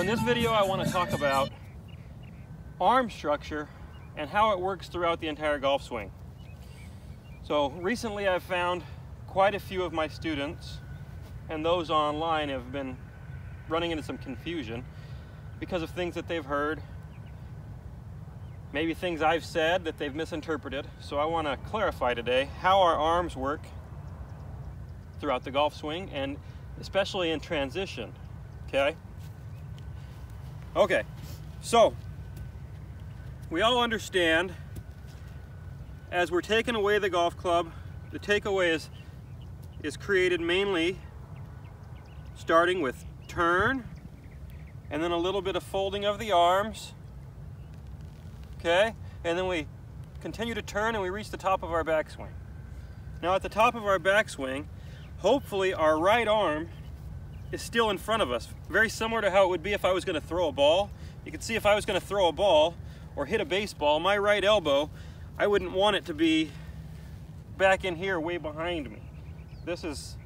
So in this video I want to talk about arm structure and how it works throughout the entire golf swing. So recently I've found quite a few of my students and those online have been running into some confusion because of things that they've heard, maybe things I've said that they've misinterpreted. So I want to clarify today how our arms work throughout the golf swing and especially in transition. Okay, so we all understand as we're taking away the golf club, the takeaway is created mainly starting with turn and then a little bit of folding of the arms, okay? And then we continue to turn and we reach the top of our backswing. Now at the top of our backswing, hopefully our right arm is still in front of us, very similar to how it would be if I was going to throw a ball. You can see if I was going to throw a ball or hit a baseball, my right elbow, I wouldn't want it to be back in here way behind me. This is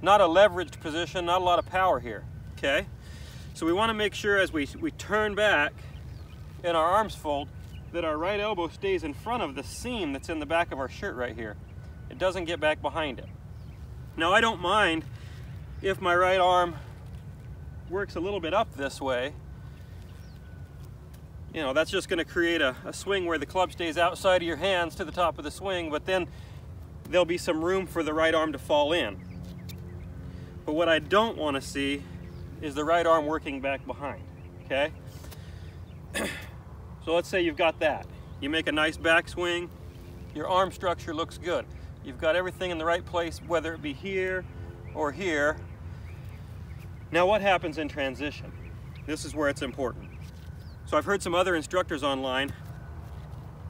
not a leveraged position, not a lot of power here, okay? So we want to make sure as we turn back and our arms fold that our right elbow stays in front of the seam that's in the back of our shirt right here. It doesn't get back behind it. Now I don't mind if my right arm works a little bit up this way. You know, that's just going to create a swing where the club stays outside of your hands to the top of the swing, but then there'll be some room for the right arm to fall in. But what I don't want to see is the right arm working back behind, okay? So let's say you've got that. You make a nice backswing, your arm structure looks good. You've got everything in the right place, whether it be here or here. Now what happens in transition? This is where it's important. So I've heard some other instructors online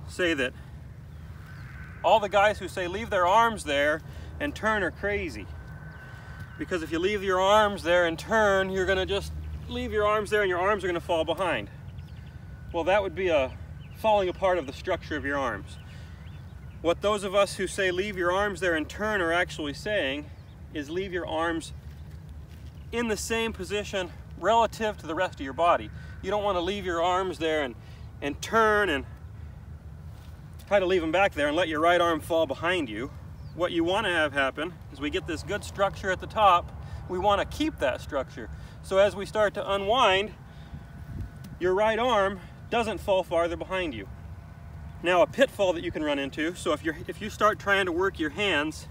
say that all the guys who say leave their arms there and turn are crazy. Because if you leave your arms there and turn, you're gonna just leave your arms there and your arms are gonna fall behind. Well, that would be a falling apart of the structure of your arms. What those of us who say leave your arms there and turn are actually saying is leave your arms in the same position relative to the rest of your body. You don't want to leave your arms there and turn and try to leave them back there and let your right arm fall behind you. What you want to have happen is we get this good structure at the top. We want to keep that structure. So as we start to unwind, your right arm doesn't fall farther behind you. Now a pitfall that you can run into, so if you start trying to work your hands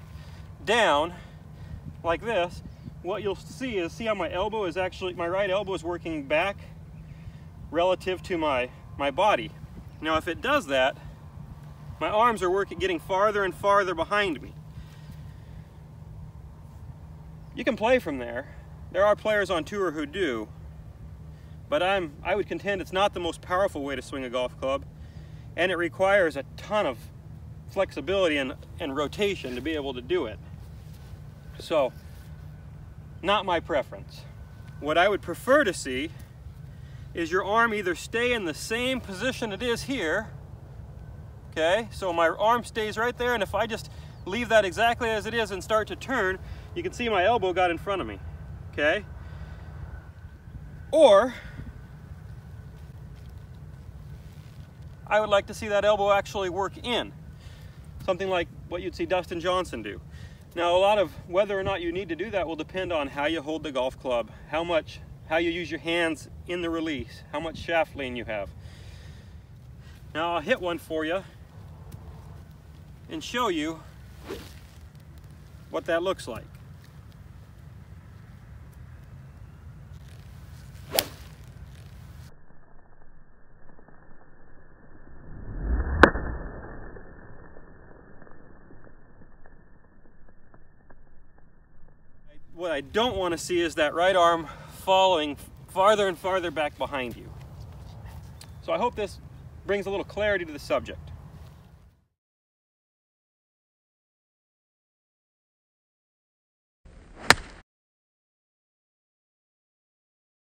down like this, what you'll see is, see how my elbow is actually, my right elbow is working back relative to my body. Now if it does that, my arms are getting farther and farther behind me. You can play from there. There are players on tour who do, but I would contend it's not the most powerful way to swing a golf club, and it requires a ton of flexibility and rotation to be able to do it. So, not my preference. What I would prefer to see is your arm either stay in the same position it is here, okay? So my arm stays right there, and if I just leave that exactly as it is and start to turn, you can see my elbow got in front of me, okay? Or I would like to see that elbow actually work in, something like what you'd see Dustin Johnson do. Now a lot of whether or not you need to do that will depend on how you hold the golf club, how you use your hands in the release, how much shaft lean you have. Now I'll hit one for you and show you what that looks like. What I don't want to see is that right arm falling farther and farther back behind you. So I hope this brings a little clarity to the subject.